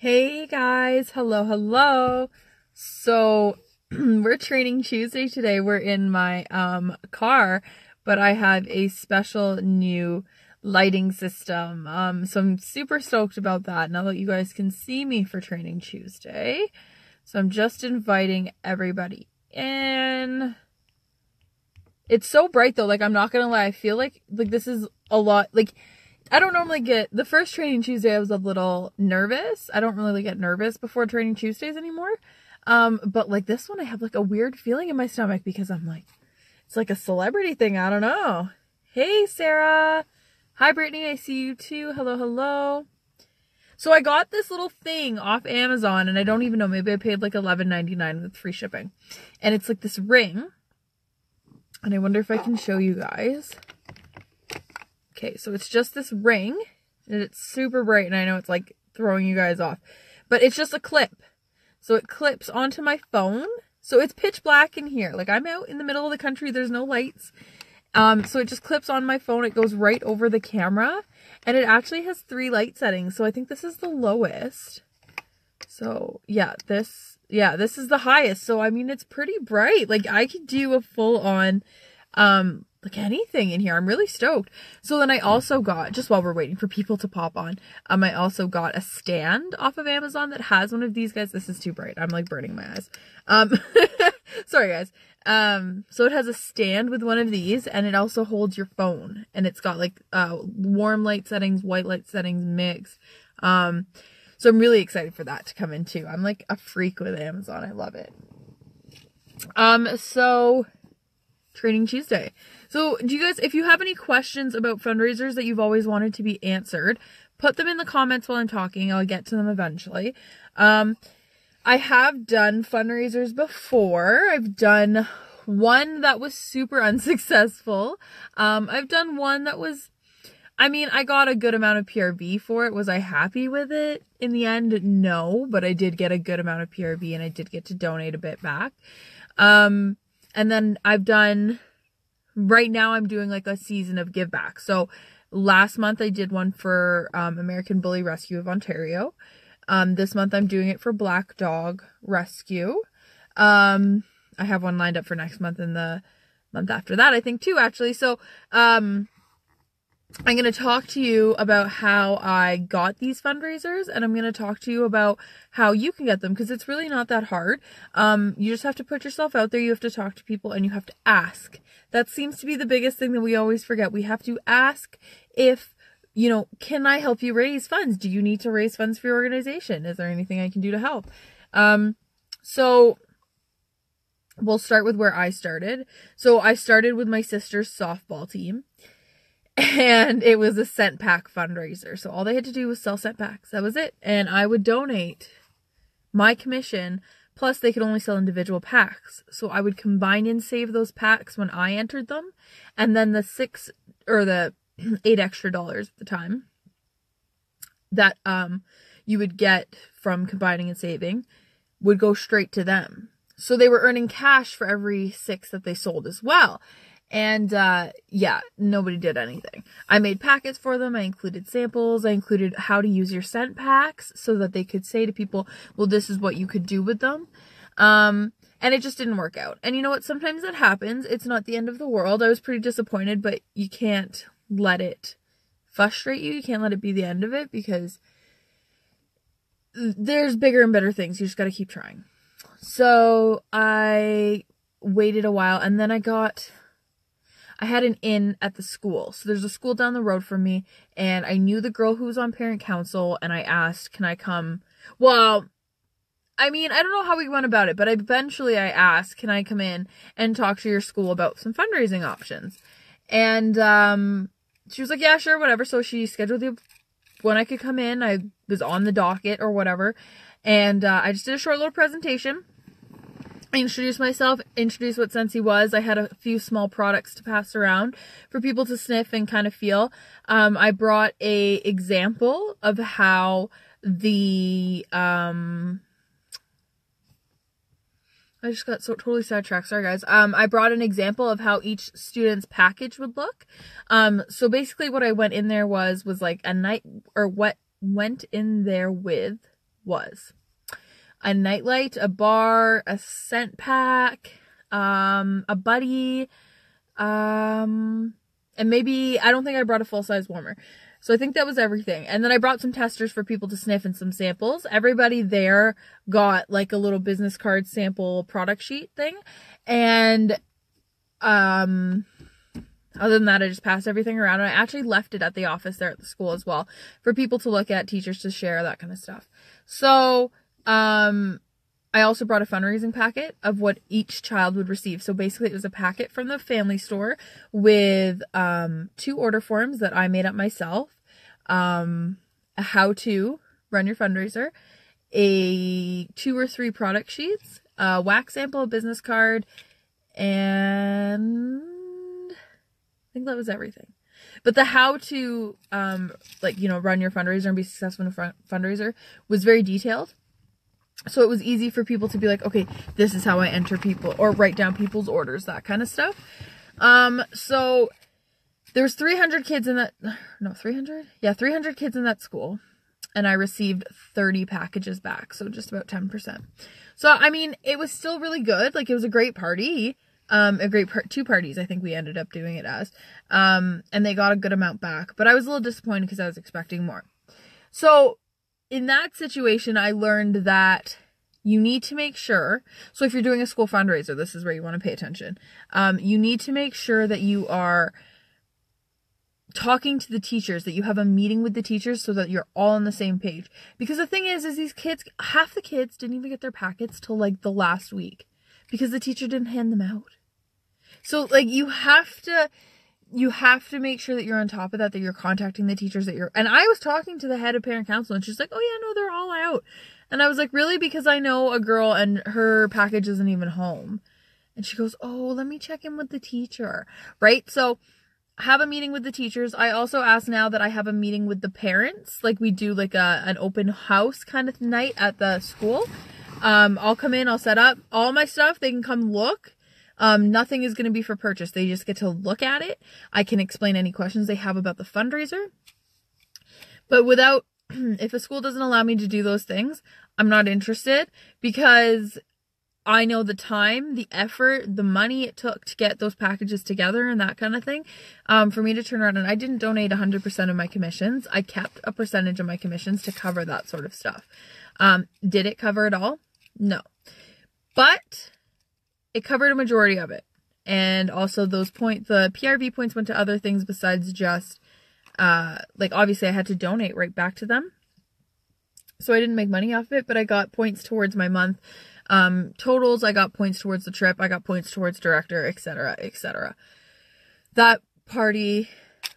Hey guys, hello. So we're training Tuesday today. We're in my car, but I have a special new lighting system. So I'm super stoked about that now that you guys can see me for training Tuesday. So I'm just inviting everybody in. It's so bright though, like I'm not gonna lie, I feel like this is a lot, like I don't normally get, the first training Tuesday I was a little nervous. I don't really get nervous before training Tuesdays anymore. But like this one I have like a weird feeling in my stomach because I'm like, it's like a celebrity thing. I don't know. Hey Sarah. Hi Brittany, I see you too. Hello. So I got this little thing off Amazon and I don't even know, maybe I paid like $11.99 with free shipping. And it's like this ring. And I wonder if I can show you guys. Okay, so it's just this ring, and it's super bright, and I know it's like throwing you guys off, but it's just a clip. So it clips onto my phone, so it's pitch black in here. Like I'm out in the middle of the country, there's no lights. So it just clips on my phone, it goes right over the camera, and it actually has 3 light settings, so I think this is the lowest. So yeah, this is the highest, so I mean, it's pretty bright. Like I could do a full on, like anything in here. I'm really stoked. So then I also got, just while we're waiting for people to pop on, I also got a stand off of Amazon that has one of these guys. This is too bright. I'm like burning my eyes. Sorry guys. So it has a stand with one of these and it also holds your phone and it's got like, warm light settings, white light settings mix. So I'm really excited for that to come in too. I'm like a freak with Amazon. I love it. So Training Tuesday. So do you guys, if you have any questions about fundraisers that you've always wanted to be answered, put them in the comments while I'm talking. I'll get to them eventually. I have done fundraisers before. I've done one that was super unsuccessful. I've done one that was, I mean, I got a good amount of PRV for it. Was I happy with it in the end? No, but I did get a good amount of PRV and I did get to donate a bit back. And then I've done, right now I'm doing like a season of give back. So last month I did one for American Bully Rescue of Ontario. This month I'm doing it for Black Dog Rescue. I have one lined up for next month and the month after that, I think too, actually. So, I'm going to talk to you about how I got these fundraisers and I'm going to talk to you about how you can get them because it's really not that hard. You just have to put yourself out there. You have to talk to people and you have to ask. That seems to be the biggest thing that we always forget. We have to ask if, you know, can I help you raise funds? Do you need to raise funds for your organization? Is there anything I can do to help? So we'll start with where I started. So I started with my sister's softball team. And it was a scent pack fundraiser. So all they had to do was sell scent packs. That was it. And I would donate my commission. Plus they could only sell individual packs. So I would combine and save those packs when I entered them. And then the $8 extra at the time that you would get from combining and saving would go straight to them. So they were earning cash for every 6 that they sold as well. And, yeah, nobody did anything. I made packets for them. I included samples. I included how to use your scent packs so that they could say to people, well, this is what you could do with them. And it just didn't work out. And you know what? Sometimes that happens. It's not the end of the world. I was pretty disappointed, but you can't let it frustrate you. You can't let it be the end of it because there's bigger and better things. You just got to keep trying. So I waited a while and then I had an in at the school. So there's a school down the road from me and I knew the girl who was on parent council and I asked, can I come? Well, I mean, I don't know how we went about it, but eventually I asked, can I come in and talk to your school about some fundraising options? And she was like, yeah, sure, whatever. So she scheduled when I could come in. I was on the docket or whatever. And I just did a short little presentation. I introduced myself, introduced what Scentsy was. I had a few small products to pass around for people to sniff and kind of feel. I brought a example of how the, I just got so totally sidetracked. Sorry, guys. I brought an example of how each student's package would look. So basically what I went in there was like a night, or what went in there with was a nightlight, a bar, a scent pack, a buddy, and maybe, I don't think I brought a full-size warmer. So I think that was everything. And then I brought some testers for people to sniff and some samples. Everybody there got like a little business card sample product sheet thing. And other than that, I just passed everything around. And I actually left it at the office there at the school as well for people to look at, teachers to share, that kind of stuff. So I also brought a fundraising packet of what each child would receive. So basically it was a packet from the family store with 2 order forms that I made up myself, a how to run your fundraiser, 2 or 3 product sheets, a wax sample, a business card, and I think that was everything. But the how to run your fundraiser and be successful in a fundraiser was very detailed. So it was easy for people to be like, okay, this is how I enter people, or write down people's orders, that kind of stuff. So there's 300 kids in that, no, 300? Yeah, 300 kids in that school. And I received 30 packages back. So just about 10%. So, I mean, it was still really good. Like, it was a great party. Two parties, I think we ended up doing it as. And they got a good amount back. But I was a little disappointed because I was expecting more. So in that situation, I learned that you need to make sure, so if you're doing a school fundraiser, this is where you want to pay attention. You need to make sure that you are talking to the teachers, that you have a meeting with the teachers so that you're all on the same page. Because the thing is these kids, half the kids didn't even get their packets till like the last week because the teacher didn't hand them out. So like you have to make sure that you're on top of that you're contacting the teachers and I was talking to the head of parent council and she's like, oh yeah, no, they're all out. And I was like, really? Because I know a girl and her package isn't even home. And she goes, oh, let me check in with the teacher. Right? So have a meeting with the teachers. I also ask now that I have a meeting with the parents. Like we do like an open house kind of night at the school. I'll come in, I'll set up all my stuff. They can come look. Nothing is going to be for purchase. They just get to look at it. I can explain any questions they have about the fundraiser. But if a school doesn't allow me to do those things, I'm not interested because I know the time, the effort, the money it took to get those packages together and that kind of thing. For me to turn around, and I didn't donate 100% of my commissions. I kept a percentage of my commissions to cover that sort of stuff. Did it cover it all? No. But it covered a majority of it. And also the PRV points went to other things besides just, obviously I had to donate right back to them. So I didn't make money off of it, but I got points towards my month totals. I got points towards the trip. I got points towards director, etc., etc. That party,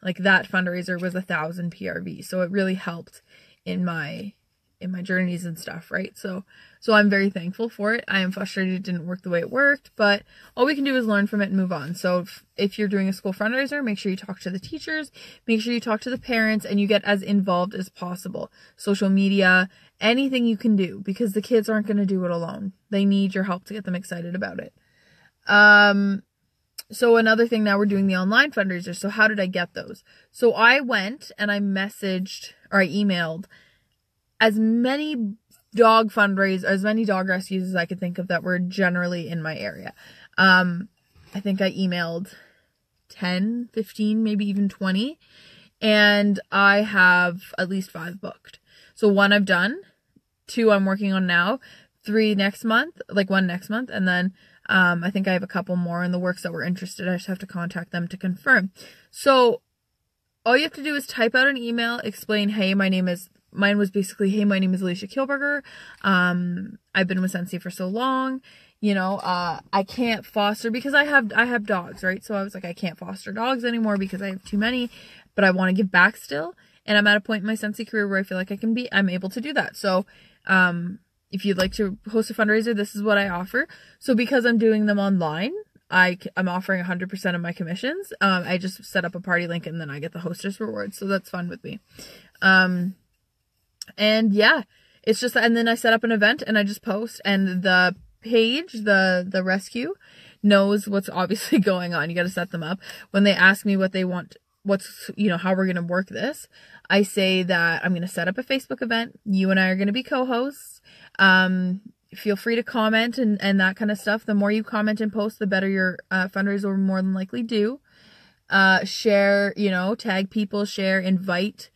that fundraiser was 1,000 PRV. So it really helped in my journeys and stuff, right? So I'm very thankful for it. I am frustrated it didn't work the way it worked, but all we can do is learn from it and move on. So if you're doing a school fundraiser, make sure you talk to the teachers, make sure you talk to the parents, and you get as involved as possible. Social media, anything you can do, because the kids aren't going to do it alone. They need your help to get them excited about it. So another thing, now we're doing the online fundraiser. So how did I get those? So I went and I emailed as many dog rescues as I could think of that were generally in my area. I think I emailed 10, 15, maybe even 20. And I have at least 5 booked. So 1 I've done, 2 I'm working on now, 3 next month, 1 next month. And then I think I have a couple more in the works that were interested. I just have to contact them to confirm. So all you have to do is type out an email, explain, hey, mine was basically, hey, my name is Alicia Kielburger. I've been with Scentsy for so long. I can't foster because I have dogs, right? So I was like, I can't foster dogs anymore because I have too many, but I want to give back still. And I'm at a point in my Scentsy career where I feel like I'm able to do that. So, if you'd like to host a fundraiser, this is what I offer. So because I'm doing them online, I'm offering 100% of my commissions. I just set up a party link and then I get the hostess rewards. So that's fun with me. And yeah, it's just, and then I set up an event and I just post, and the page, the rescue knows what's obviously going on. You got to set them up. When they ask me what they want how we're going to work this. I say that I'm going to set up a Facebook event. You and I are going to be co-hosts. Feel free to comment and that kind of stuff. The more you comment and post, the better your fundraiser will more than likely do. Share, tag people, share, invite,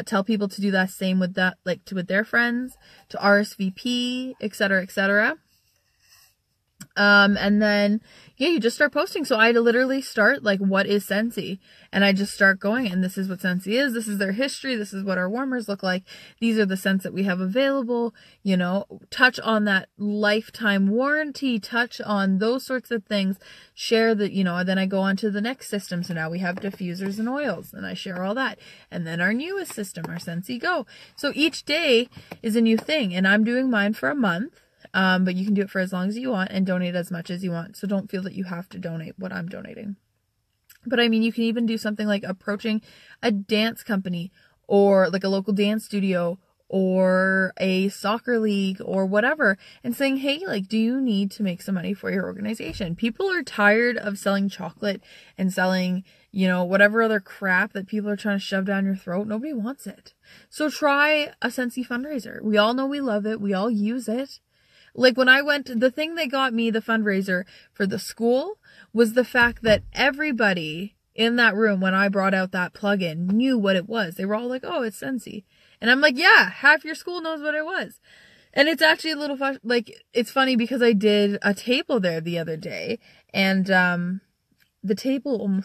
tell people to do that same with that, with their friends, to RSVP, etc., etc. And then, you just start posting. So I literally start what is Scentsy? And I just start going, and this is what Scentsy is. This is their history. This is what our warmers look like. These are the scents that we have available, touch on that lifetime warranty, touch on those sorts of things, share that, and then I go on to the next system. So now we have diffusers and oils, and I share all that. And then our newest system, our Scentsy Go. So each day is a new thing, and I'm doing mine for a month. But you can do it for as long as you want and donate as much as you want. So don't feel that you have to donate what I'm donating. But I mean, you can even do something like approaching a dance company or a local dance studio or a soccer league or whatever and saying, hey, do you need to make some money for your organization? People are tired of selling chocolate and selling, whatever other crap that people are trying to shove down your throat. Nobody wants it. So try a Scentsy fundraiser. We all know we love it. We all use it. When I went, the thing that got me the fundraiser for the school was the fact that everybody in that room, when I brought out that plug-in, knew what it was. They were all like, oh, it's Scentsy. And I'm like, yeah, half your school knows what it was. And it's actually a little fun, it's funny because I did a table there the other day, and the table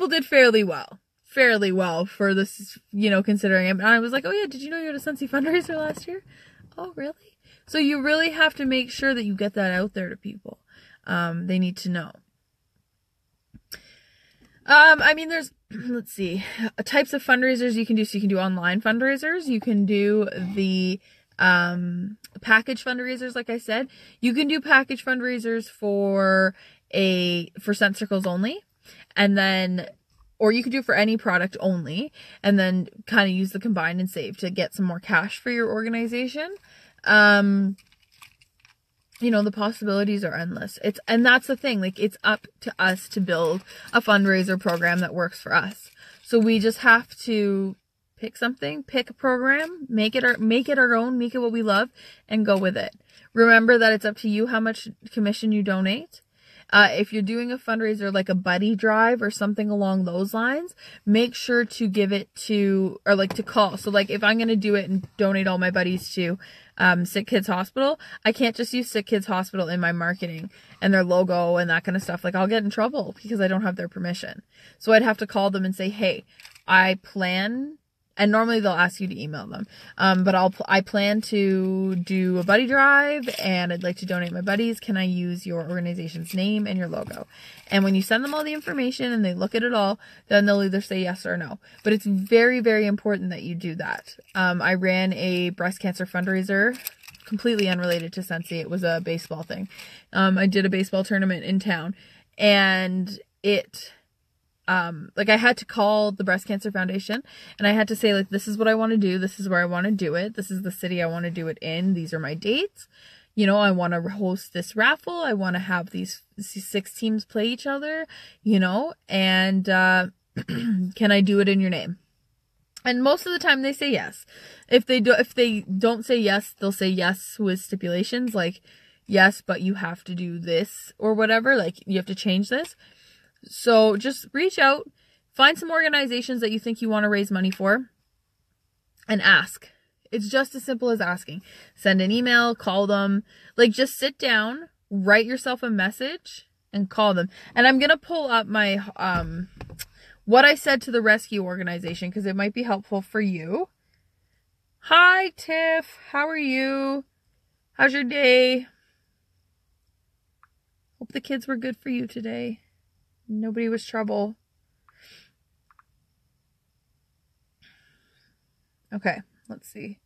did fairly well for this, considering it. And I was like, oh yeah, did you know you had a Scentsy fundraiser last year? Oh, really? So you really have to make sure that you get that out there to people. They need to know. There's, let's see, types of fundraisers you can do. So you can do online fundraisers. You can do the package fundraisers, like I said. You can do package fundraisers for scent circles only. And then, or you could do it for any product only. And then kind of use the combine and save to get some more cash for your organization. The possibilities are endless. And that's the thing, it's up to us to build a fundraiser program that works for us. So we just have to pick a program, make it our own, make it what we love, and go with it. Remember that it's up to you how much commission you donate. If you're doing a fundraiser like a buddy drive or something along those lines, make sure to give it to call. So if I'm going to do it and donate all my buddies to Sick Kids Hospital, I can't just use Sick Kids Hospital in my marketing and their logo and that kind of stuff. I'll get in trouble because I don't have their permission. So I'd have to call them and say, hey, I plan. And normally they'll ask you to email them. But I plan to do a buddy drive and I'd like to donate my buddies. Can I use your organization's name and your logo? And when you send them all the information and they look at it all, then they'll either say yes or no. But it's very, very important that you do that. I ran a breast cancer fundraiser, completely unrelated to Scentsy. It was a baseball thing. I did a baseball tournament in town, and I had to call the Breast Cancer Foundation and I had to say, this is what I want to do. This is where I want to do it. This is the city I want to do it in. These are my dates. I want to host this raffle. I want to have these 6 teams play each other, and, can I do it in your name? And most of the time they say yes. If they don't say yes, they'll say yes with stipulations yes, but you have to do this or whatever. You have to change this. So just reach out, find some organizations that you think you want to raise money for, and ask. It's just as simple as asking. Send an email, call them, just sit down, write yourself a message, and call them. And I'm going to pull up my, what I said to the rescue organization, because it might be helpful for you. Hi, Tiff. How are you? How's your day? Hope the kids were good for you today. Nobody was trouble. Okay, let's see.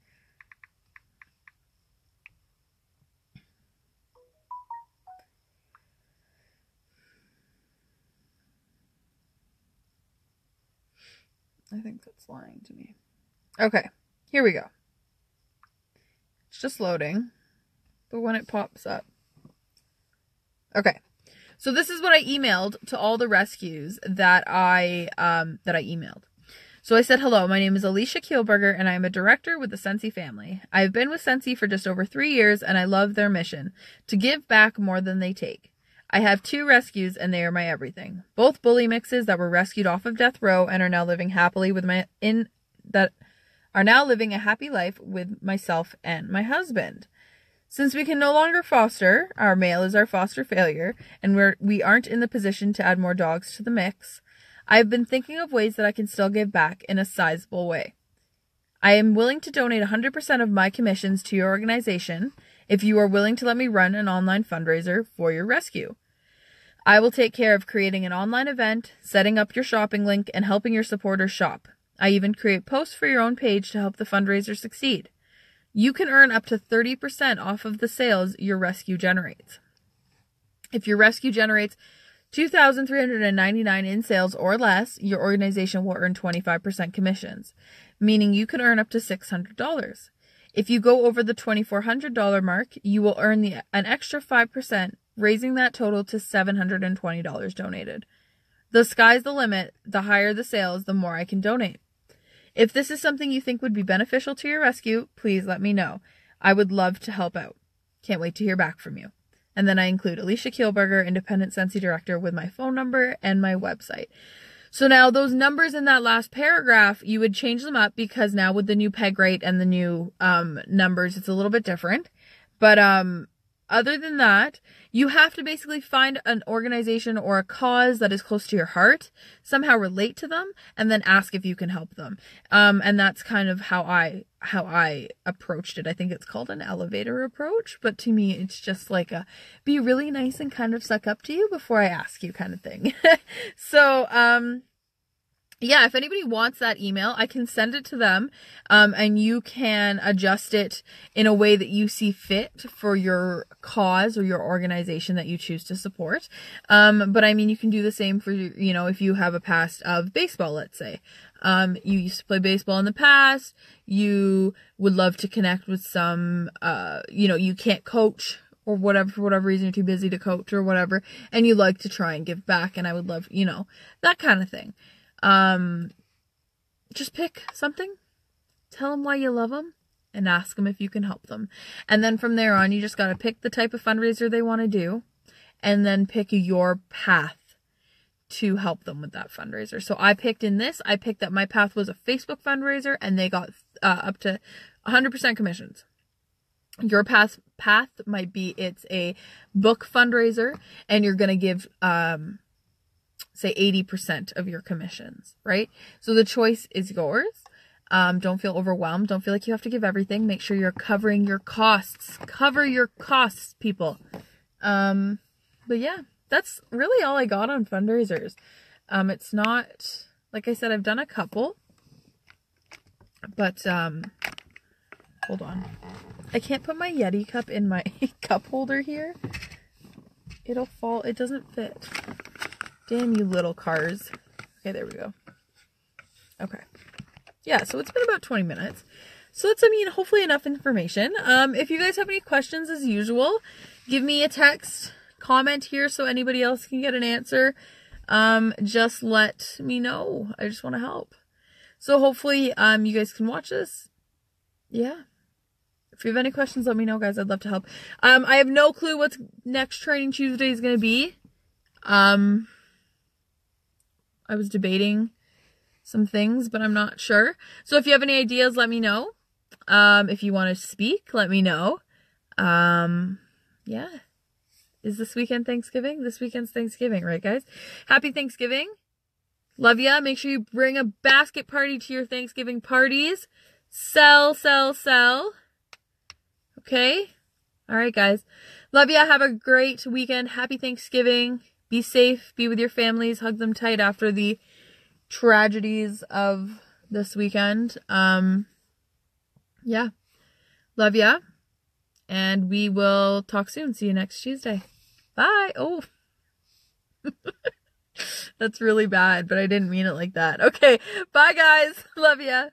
I think that's lying to me. Okay, here we go. It's just loading, but when it pops up. Okay. So this is what I emailed to all the rescues that I emailed. So I said, hello, my name is Alicia Kielburger, and I am a director with the Scentsy family. I have been with Scentsy for just over 3 years, and I love their mission, to give back more than they take. I have 2 rescues, and they are my everything. Both bully mixes that were rescued off of death row and are now living happily living a happy life with myself and my husband. Since we can no longer foster, our male is our foster failure, and we aren't in the position to add more dogs to the mix, I have been thinking of ways that I can still give back in a sizable way. I am willing to donate 100% of my commissions to your organization if you are willing to let me run an online fundraiser for your rescue. I will take care of creating an online event, setting up your shopping link, and helping your supporters shop. I even create posts for your own page to help the fundraiser succeed. You can earn up to 30% off of the sales your rescue generates. If your rescue generates $2,399 in sales or less, your organization will earn 25% commissions, meaning you can earn up to $600. If you go over the $2,400 mark, you will earn an extra 5%, raising that total to $720 donated. The sky's the limit. The higher the sales, the more I can donate. If this is something you think would be beneficial to your rescue, please let me know. I would love to help out. Can't wait to hear back from you. And then I include Alicia Kielburger, Independent Scentsy Director, with my phone number and my website. So now those numbers in that last paragraph, you would change them up because now with the new peg rate and the new numbers, it's a little bit different. But other than that, you have to basically find an organization or a cause that is close to your heart, somehow relate to them, and then ask if you can help them. And that's kind of how I approached it. I think it's called an elevator approach, but to me, it's just like a be really nice and kind of suck up to you before I ask you kind of thing. So, yeah, if anybody wants that email, I can send it to them, and you can adjust it in a way that you see fit for your cause or your organization that you choose to support. But I mean, you can do the same for, if you have a past of baseball, let's say. You used to play baseball in the past, you would love to connect with some, you can't coach or whatever, for whatever reason, you're too busy to coach or whatever, and you like to try and give back, and I would love, that kind of thing. Just pick something, tell them why you love them, and ask them if you can help them. And then from there on, you just got to pick the type of fundraiser they want to do, and then pick your path to help them with that fundraiser. So I picked that my path was a Facebook fundraiser, and they got up to 100% commissions. Your path might be it's a book fundraiser, and you're going to give, say 80% of your commissions, right? So the choice is yours. Don't feel overwhelmed. Don't feel like you have to give everything. Make sure you're covering your costs. Cover your costs, people. But yeah, that's really all I got on fundraisers. It's not, like I said, I've done a couple, but, hold on. I can't put my Yeti cup in my cup holder here. It'll fall. It doesn't fit. Damn you little cars. Okay, there we go. Okay. Yeah, so it's been about 20 minutes. So it's, hopefully enough information. If you guys have any questions, as usual, give me a text, comment here so anybody else can get an answer. Just let me know. I just want to help. So hopefully, you guys can watch this. Yeah. If you have any questions, let me know, guys. I'd love to help. I have no clue what next Training Tuesday is going to be. I was debating some things, but I'm not sure. So if you have any ideas, let me know. If you want to speak, let me know. Yeah. Is this weekend Thanksgiving? This weekend's Thanksgiving, right, guys? Happy Thanksgiving. Love ya. Make sure you bring a basket party to your Thanksgiving parties. Sell. Okay? All right, guys. Love ya. Have a great weekend. Happy Thanksgiving. Be safe. Be with your families. Hug them tight after the tragedies of this weekend. Yeah. Love ya. And we will talk soon. See you next Tuesday. Bye. Oh. That's really bad, but I didn't mean it like that. Okay. Bye, guys. Love ya.